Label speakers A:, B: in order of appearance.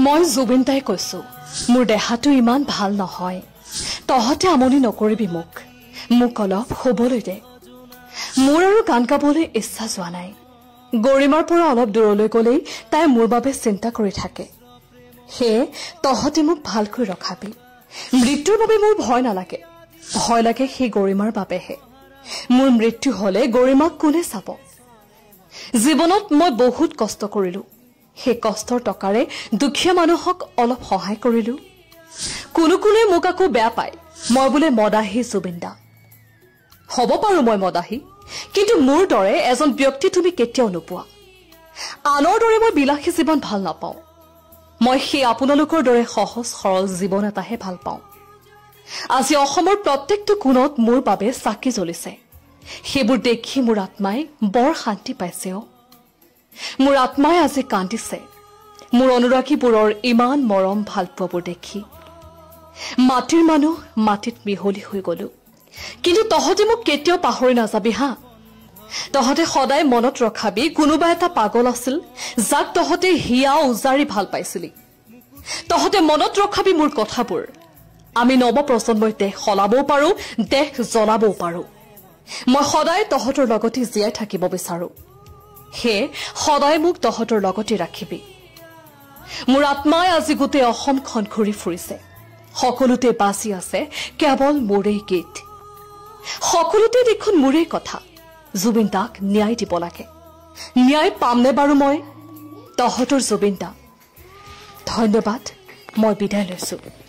A: মই জুবিন দাই কৈছো মোৰ দেহাটো ইমান ভাল নহয় তহতে আমনি নকৰিবি মোক অলপ শুবলৈ দে মোৰ আৰু গান গাবলৈ ইচ্ছা যোৱা নাই গৰিমাৰ পৰা অলপ দূৰলৈ গলেই তাই মোৰ বাবে চিন্তা কৰি থাকে হে তহতে মোক ভালকৈ ৰখাবি মৃত্যুৰ বাবে মোৰ ভয় নালাগে ভয় লাগে সেই গৰিমাৰ বাবেহে মোৰ মৃত্যু হলে গৰিমাক কোনে চাব জীৱনত মই বহুত কষ্ট কৰিলো সেই কষ্টৰ টকাৰে দুখীয়া মানুহক অলপ সহায় কৰিলো কোনে মোক আকৌ বেয়া পায় মই বোলে মদাহী জুবিনদা হ'ব পাৰো মই মদাহী কিন্তু মোৰ দৰে এজন ব্যক্তি তুমি কেতিয়াও নোপোৱা আনৰ দৰে মই বিলাসী জীৱন ভাল নাপাওঁ মই সেই আপোনালোকৰ দৰে সহজ সৰল জীৱন এটাহে ভাল পাওঁ আজি অসমৰ প্ৰত্যেকটো কোণত মোৰ বাবে চাকি জ্বলিছে সেইবোৰ দেখি মোৰ আত্মাই বৰ শান্তি পাইছে মোৰ আত্মাই আজি কান্দিছে মোৰ অনুৰাগীবোৰৰ ইমান মৰম ভালপোৱাবোৰ দেখি মাটিৰ মানুহ মাটিত মিহলি হৈ গলো কিন্তু তহতে মোক কেতিয়াও পাহৰি নাযাবি হা তহতে সদায় মনত ৰখাবি কোনোবা এটা পাগল আছিল যাক তহতে হিয়া উজাৰি ভাল পাইছিলি তহতে মনত ৰখাবি মোৰ কথাবোৰ আমি নৱ প্ৰজন্মই দেশ সলাবও পাৰো দেশ জ্বলাবও পাৰো মই সদায় তহতৰ লগতে জীয়াই থাকিব বিচাৰো হে সদায় মোক তহতৰ লগতে ৰাখিবি মোৰ আত্মাই আজি গোটেই অসমখন ঘূৰি ফুৰিছে সকলোতে বাজি আছে কেৱল মোৰেই গীত সকলোতে দেখোন মোৰেই কথা জুবিন দাক ন্যায় দিব লাগে ন্যায় পামনে বাৰু মই তহতৰ জুবিন দা ধন্যবাদ মই বিদায় লৈছো